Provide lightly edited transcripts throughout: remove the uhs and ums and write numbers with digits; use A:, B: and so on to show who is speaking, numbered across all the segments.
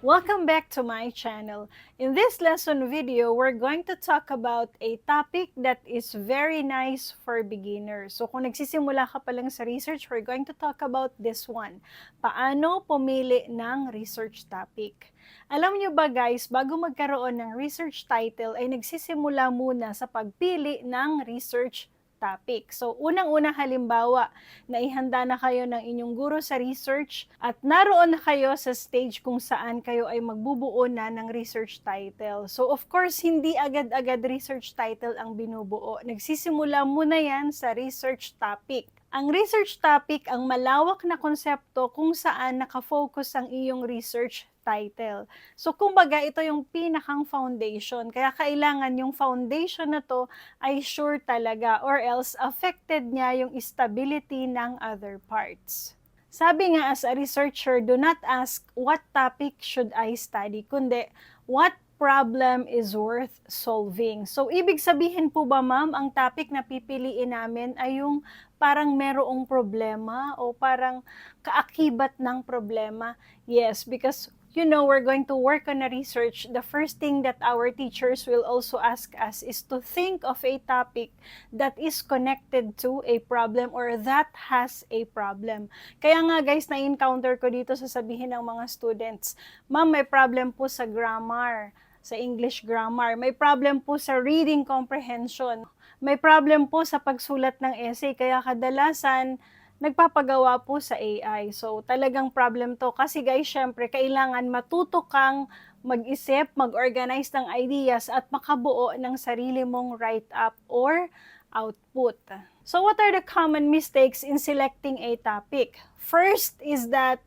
A: Welcome back to my channel. In this lesson video, we're going to talk about a topic that is very nice for beginners. So kung nagsisimula ka pa lang sa research, we're going to talk about this one. Paano pumili ng research topic? Alam niyo ba guys, bago magkaroon ng research title ay nagsisimula muna sa pagpili ng research topic. So, unang-unang halimbawa, naihanda na kayo ng inyong guro sa research at naroon na kayo sa stage kung saan kayo ay magbubuo na ng research title. So, of course, hindi agad-agad research title ang binubuo. Nagsisimula muna yan sa research topic. Ang research topic ang malawak na konsepto kung saan nakafocus ang iyong research title. So, kumbaga, ito yung pinakang foundation. Kaya kailangan yung foundation na to ay sure talaga or else affected niya yung stability ng other parts. Sabi nga as a researcher, do not ask what topic should I study, kundi what problem is worth solving. So, ibig sabihin po ba ma'am, ang topic na pipiliin namin ay yung parang merong problema o parang kaakibat ng problema? Yes, because we're going to work on a research, the first thing that our teachers will also ask us is to think of a topic that is connected to a problem or that has a problem. Kaya nga guys, na-encounter ko dito sasabihin ng mga students, ma'am, may problem po sa grammar, sa English grammar. May problem po sa reading comprehension. May problem po sa pagsulat ng essay. Kaya kadalasan, nagpapagawa po sa AI. So, talagang problem to. Kasi guys, syempre, kailangan matuto kang mag-isip, mag-organize ng ideas, at makabuo ng sarili mong write-up or output. So, what are the common mistakes in selecting a topic? First is that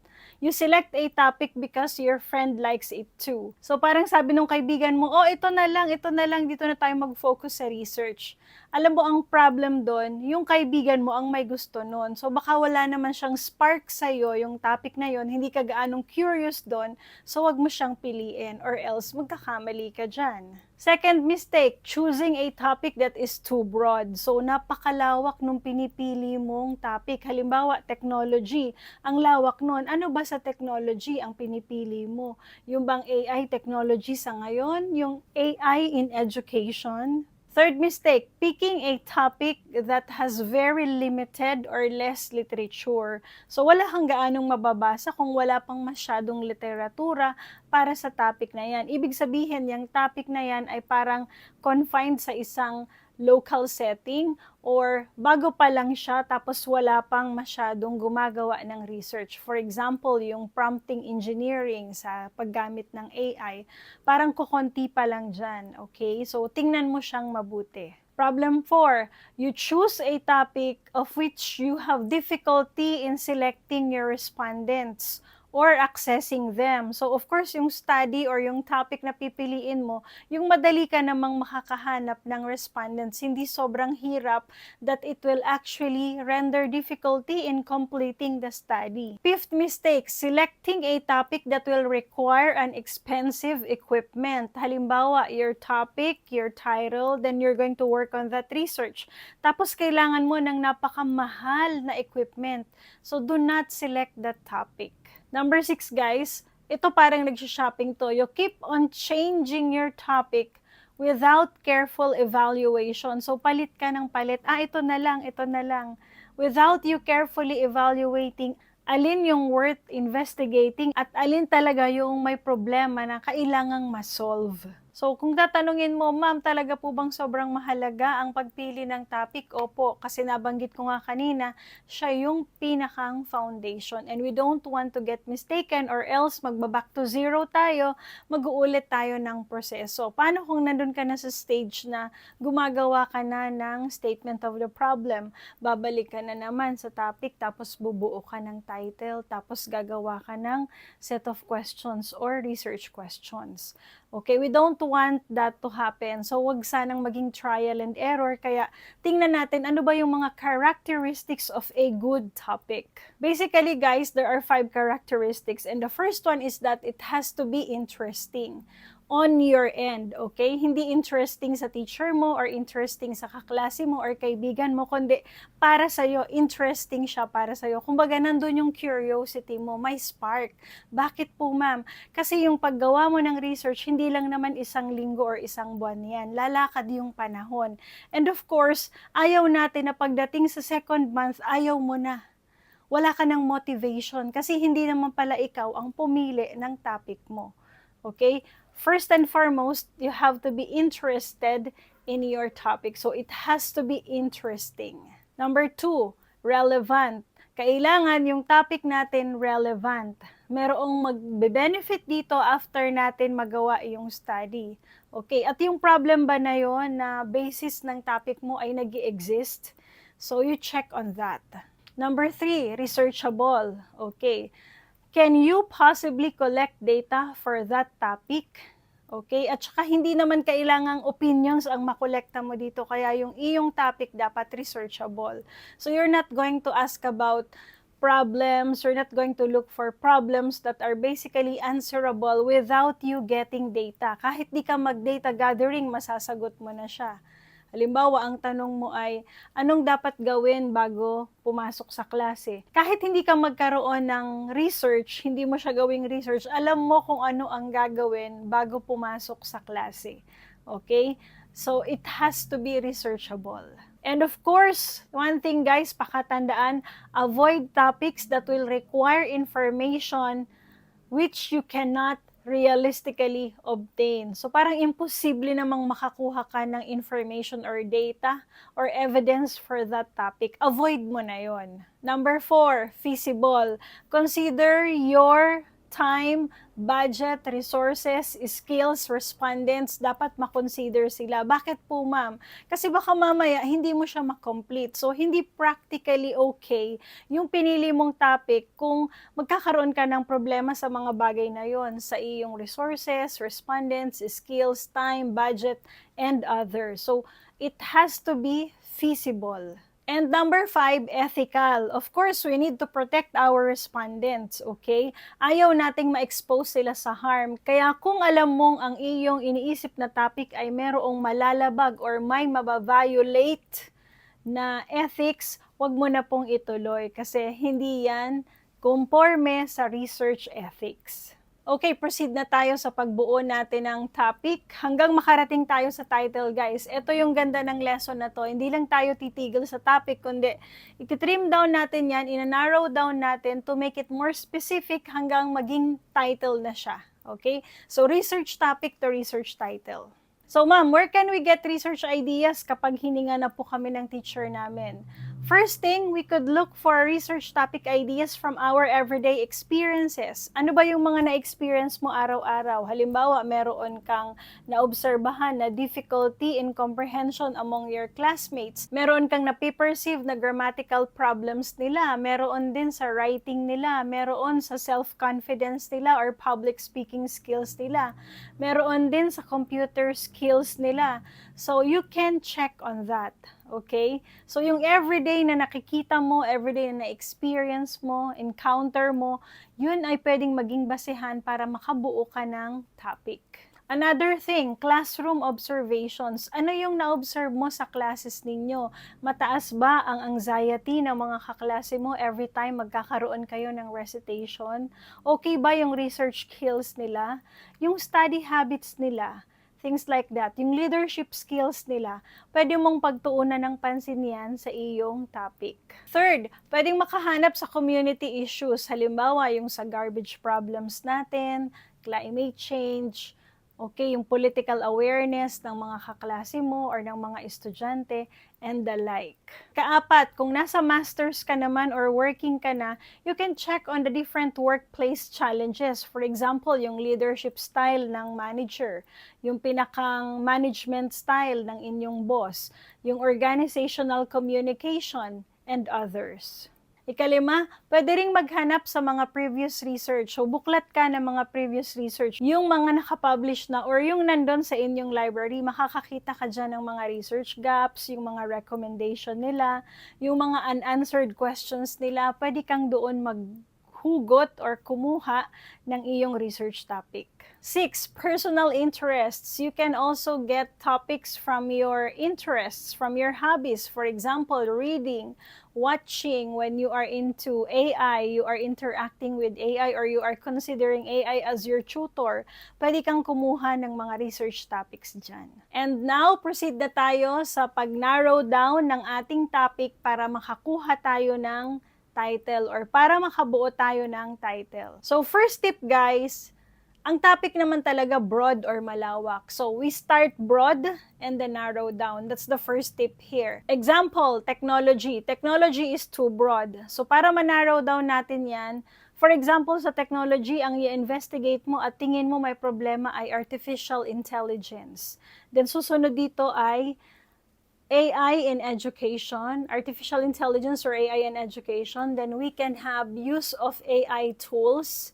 A: you select a topic because your friend likes it too. So, parang sabi nung kaibigan mo, oh, ito na lang, dito na tayo mag-focus sa research. Alam mo, ang problem doon, yung kaibigan mo ang may gusto noon. So, baka wala naman siyang spark sa'yo, yung topic na yon, hindi ka gaanong curious doon, so wag mo siyang piliin or else magkakamali ka dyan. Second mistake, choosing a topic that is too broad. So, napakalawak nung pinipili mong topic. Halimbawa, technology. Ang lawak nun. Ano ba sa technology ang pinipili mo? Yung bang AI technology sa ngayon? Yung AI in education? Third mistake, picking a topic that has very limited or less literature. So wala kang gaanong mababasa kung wala pang masyadong literatura para sa topic na yan. Ibig sabihin, yung topic na yan ay parang confined sa isang local setting or bago pa lang siya tapos wala pang masyadong gumagawa ng research. For example, yung prompting engineering sa paggamit ng AI, parang kukonti pa lang dyan, okay? So, tingnan mo siyang mabuti. Problem 4, you choose a topic of which you have difficulty in selecting your respondents or accessing them. So, of course, yung study or yung topic na pipiliin mo, yung madali ka namang makakahanap ng respondents, hindi sobrang hirap that it will actually render difficulty in completing the study. Fifth mistake, selecting a topic that will require an expensive equipment. Halimbawa, your topic, your title, then you're going to work on that research. Tapos, kailangan mo ng napakamahal na equipment. So, do not select that topic. Number 6 guys, ito parang nag-shopping to. You keep on changing your topic without careful evaluation. So, palit ka ng palit. Ito na lang, ito na lang. Without you carefully evaluating alin yung worth investigating at alin talaga yung may problema na kailangang ma-solve. So, kung tatanungin mo, ma'am, talaga po bang sobrang mahalaga ang pagpili ng topic? Opo, kasi nabanggit ko nga kanina, siya yung pinakang foundation. And we don't want to get mistaken or else magbaback to zero tayo, mag-uulit tayo ng proseso. Paano kung nandun ka na sa stage na gumagawa ka na ng statement of the problem? Babalik ka na naman sa topic, tapos bubuo ka ng title, tapos gagawa ka ng set of questions or research questions. Okay, we don't want that to happen. So, wag sanang maging trial and error. Kaya, tingnan natin ano ba yung mga characteristics of a good topic. Basically, guys, there are 5 characteristics. And the first one is that it has to be interesting. on your end, okay? Hindi interesting sa teacher mo or interesting sa kaklase mo or kaibigan mo, kundi para sa'yo, interesting siya para sa'yo. Kumbaga, nandun yung curiosity mo, may spark. Bakit po, ma'am? Kasi yung paggawa mo ng research, hindi lang naman isang linggo or isang buwan yan. Lalakad yung panahon. And of course, ayaw natin na pagdating sa second month, ayaw mo na. Wala ka ng motivation kasi hindi naman pala ikaw ang pumili ng topic mo. Okay? First and foremost, you have to be interested in your topic. So, it has to be interesting. Number 2, relevant. Kailangan yung topic natin relevant. Merong magbe-benefit dito after natin magawa yung study. Okay, at yung problem ba na yon na basis ng topic mo ay nag-i-exist? So, you check on that. Number 3, researchable. Okay. Can you possibly collect data for that topic? Okay? At saka hindi naman kailangang opinions ang makolekta mo dito, kaya yung iyong topic dapat researchable. So you're not going to ask about problems, you're not going to look for problems that are basically answerable without you getting data. Kahit di ka mag-data gathering, masasagot mo na siya. Halimbawa, ang tanong mo ay, anong dapat gawin bago pumasok sa klase? Kahit hindi ka magkaroon ng research, hindi mo siya gawing research, alam mo kung ano ang gagawin bago pumasok sa klase. Okay? So, it has to be researchable. And of course, one thing guys, pakatandaan, avoid topics that will require information which you cannot realistically obtain. So parang imposible namang makakuha ka ng information or data or evidence for that topic. Avoid mo na yon. Number 4, feasible. Consider your time, budget, resources, skills, respondents, dapat makonsider sila. Bakit po, ma'am? Kasi baka mamaya hindi mo siya makomplete. So, hindi practically okay yung pinili mong topic kung magkakaroon ka ng problema sa mga bagay na yon, sa iyong resources, respondents, skills, time, budget, and others. So, it has to be feasible. And number 5, ethical. Of course, we need to protect our respondents, okay? Ayaw nating ma-expose sila sa harm. Kaya kung alam mong ang iyong iniisip na topic ay merong malalabag or may mababiolate na ethics, wag mo na pong ituloy kasi hindi yan conforme sa research ethics. Okay, proceed na tayo sa pagbuo natin ng topic. Hanggang makarating tayo sa title, guys. Ito yung ganda ng lesson na to. Hindi lang tayo titigil sa topic, kundi iti-trim down natin yan, ina-narrow down natin to make it more specific hanggang maging title na siya. Okay? So, research topic to research title. So, ma'am, where can we get research ideas kapag hininga na po kami ng teacher namin? First thing, we could look for research topic ideas from our everyday experiences. Ano ba yung mga na-experience mo araw-araw? Halimbawa, meron kang naobserbahan na difficulty in comprehension among your classmates. Meron kang na-perceive na grammatical problems nila. Meron din sa writing nila. Meron sa self-confidence nila or public speaking skills nila. Meron din sa computer skills nila. So, you can check on that. Okay? So, yung everyday na nakikita mo, everyday na na-experience mo, encounter mo, yun ay pwedeng maging basehan para makabuo ka ng topic. Another thing, classroom observations. Ano yung na-observe mo sa classes ninyo? Mataas ba ang anxiety ng mga kaklase mo every time magkakaroon kayo ng recitation? Okay ba yung research skills nila? Yung study habits nila? Things like that. Yung leadership skills nila, pwede mong pagtuunan ng pansin yan sa iyong topic. Third, pwedeng makahanap sa community issues. Halimbawa, yung sa garbage problems natin, climate change, okay, yung political awareness ng mga kaklase mo or ng mga estudyante, and the like. Kaapat, kung nasa masters ka naman or working ka na, you can check on the different workplace challenges. For example, yung leadership style ng manager, yung pinakang management style ng inyong boss, yung organizational communication, and others. Ikalima, pwede ring maghanap sa mga previous research. So, buklat ka ng mga previous research. Yung mga nakapublish na or yung nandun sa inyong library, makakakita ka dyan ng mga research gaps, yung mga recommendation nila, yung mga unanswered questions nila, pwede kang doon hugot or kumuha ng iyong research topic. 6. Personal interests. You can also get topics from your interests, from your hobbies. For example, reading, watching. When you are into AI, you are interacting with AI, or you are considering AI as your tutor, pwede kang kumuha ng mga research topics dyan. And now, proceed na tayo sa pag-narrow down ng ating topic para makakuha tayo ng title or para makabuo tayo ng title. So, first tip guys, ang topic naman talaga broad or malawak. So, we start broad and then narrow down. That's the first tip here. Example, technology. Technology is too broad. So, para ma-narrow down natin yan, for example, sa technology, ang i-investigate mo at tingin mo may problema ay artificial intelligence. Then, susunod dito ay AI in education, artificial intelligence or AI in education. Then, we can have use of AI tools.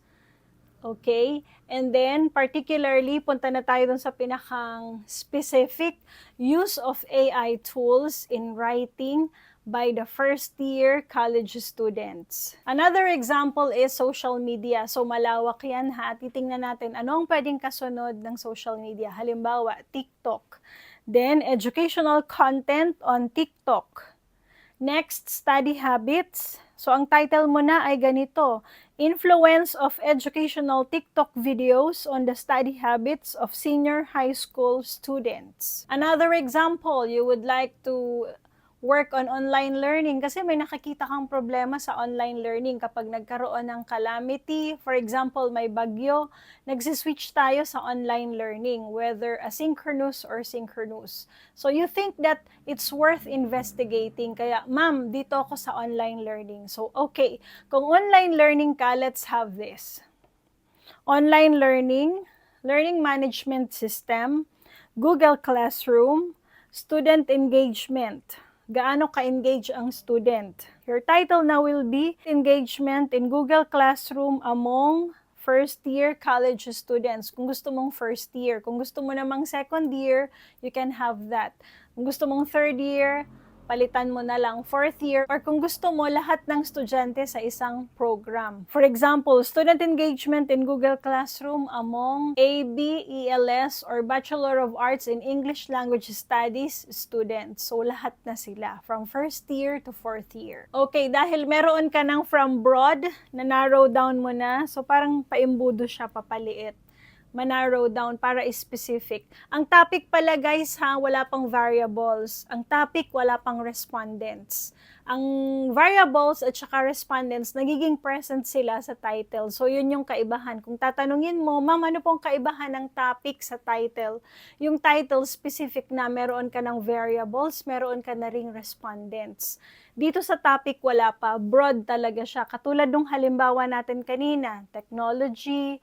A: Okay? And then, particularly, punta na tayo dun sa pinakang specific use of AI tools in writing by the first-year college students. Another example is social media. So, malawak yan ha. Titingnan natin ano ang pwedeng kasunod ng social media. Halimbawa, TikTok. Then, educational content on TikTok. Next, study habits. So, ang title mo na ay ganito, Influence of Educational TikTok Videos on the Study Habits of Senior High School Students. Another example, you would like to work on online learning kasi may nakakita kang problema sa online learning kapag nagkaroon ng calamity. For example, may bagyo, nagsiswitch tayo sa online learning, whether asynchronous or synchronous. So you think that it's worth investigating, kaya ma'am, dito ako sa online learning. So okay, kung online learning ka, let's have this. Online learning, learning management system, Google Classroom, student engagement. Gaano ka-engage ang student? Your title now will be Engagement in Google Classroom among first-year college students. Kung gusto mong first year. Kung gusto mo namang second year, you can have that. Kung gusto mong third year, palitan mo na lang fourth year, or kung gusto mo lahat ng estudyante sa isang program. For example, student engagement in Google Classroom among AB, ELS, or Bachelor of Arts in English Language Studies students. So, lahat na sila, from first year to fourth year. Okay, dahil meron ka ng from broad, na narrow down mo na, so parang paimbudo siya, papaliit. Ma-narrow down para specific. Ang topic pala guys ha, wala pang variables. Ang topic wala pang respondents. Ang variables at saka respondents, nagiging present sila sa title. So yun yung kaibahan. Kung tatanungin mo, ma'am, ano pong kaibahan ng topic sa title? Yung title specific na, meron ka ng variables, meron ka na ring respondents. Dito sa topic wala pa, broad talaga siya. Katulad nung halimbawa natin kanina, technology,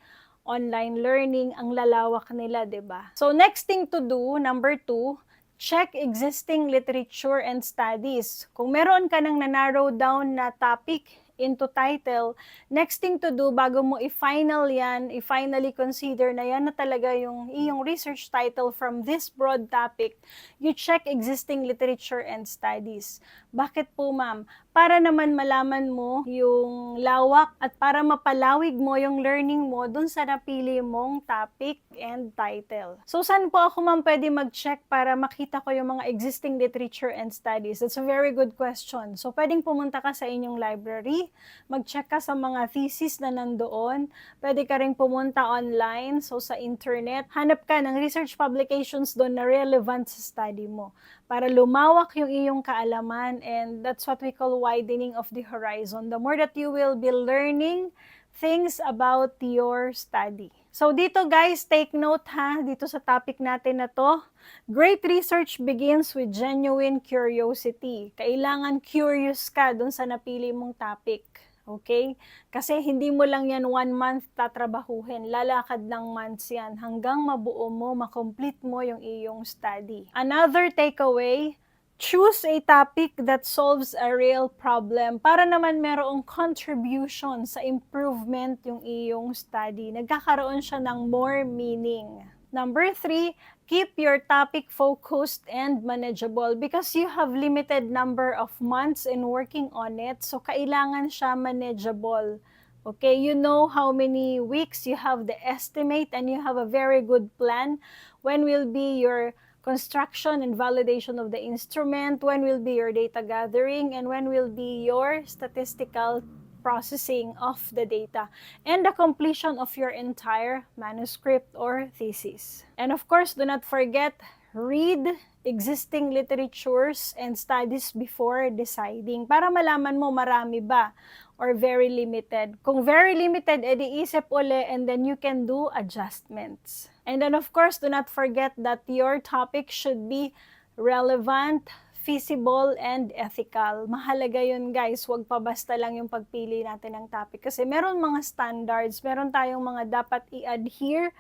A: online learning, ang lalawak nila, 'di ba? So next thing to do, number 2, check existing literature and studies. Kung meron ka nang na-narrow down na topic into title, next thing to do bago mo i-final yan, i-finally consider na yan na talaga yung iyong research title from this broad topic, you check existing literature and studies. Bakit po ma'am? Para naman malaman mo yung lawak at para mapalawig mo yung learning mo dun sa napili mong topic and title. So, saan po ako ma'am pwede mag-check para makita ko yung mga existing literature and studies? That's a very good question. So, pwedeng pumunta ka sa inyong library, mag-check ka sa mga thesis na nandoon, pwede ka rin pumunta online, so sa internet, hanap ka ng research publications doon na relevant sa study mo para lumawak yung iyong kaalaman, and that's what we call widening of the horizon. The more that you will be learning things about your study. So dito guys, take note ha, dito sa topic natin na to, great research begins with genuine curiosity. Kailangan curious ka dun sa napili mong topic. Okay? Kasi hindi mo lang yan 1 month tatrabahuhin. Lalakad ng months yan hanggang mabuo mo, makomplete mo yung iyong study. Another takeaway, choose a topic that solves a real problem para naman merong contribution sa improvement yung iyong study. Nagkakaroon siya ng more meaning. Number 3, keep your topic focused and manageable because you have limited number of months in working on it. So, kailangan siya manageable. Okay, you know how many weeks, you have the estimate, and you have a very good plan when will be your construction and validation of the instrument, when will be your data gathering, and when will be your statistical processing of the data, and the completion of your entire manuscript or thesis. And of course, do not forget, read existing literatures and studies before deciding para malaman mo marami ba or very limited. Kung very limited, edi isip uli and then you can do adjustments. And then of course, do not forget that your topic should be relevant, feasible, and ethical. Mahalaga yun guys, huwag pa basta lang yung pagpili natin ng topic. Kasi meron mga standards, meron tayong mga dapat i-adhere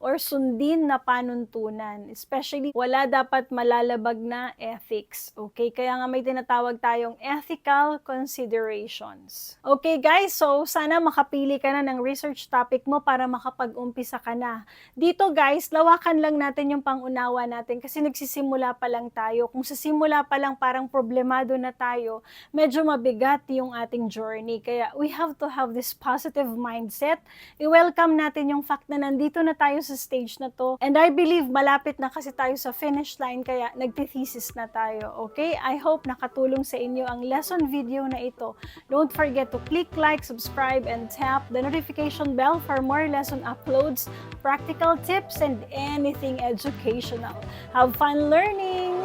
A: or sundin na panuntunan. Especially, wala dapat malalabag na ethics. Okay? Kaya nga may tinatawag tayong ethical considerations. Okay guys, so sana makapili ka na ng research topic mo para makapag-umpisa ka na. Dito guys, lawakan lang natin yung pangunawa natin kasi nagsisimula pa lang tayo. Kung sa simula pa lang parang problemado na tayo, medyo mabigat yung ating journey. Kaya we have to have this positive mindset. I-welcome natin yung fact na nandito na tayo sa stage na to. And I believe malapit na kasi tayo sa finish line kaya nagtithesis na tayo. Okay? I hope nakatulong sa inyo ang lesson video na ito. Don't forget to click like, subscribe, and tap the notification bell for more lesson uploads, practical tips, and anything educational. Have fun learning!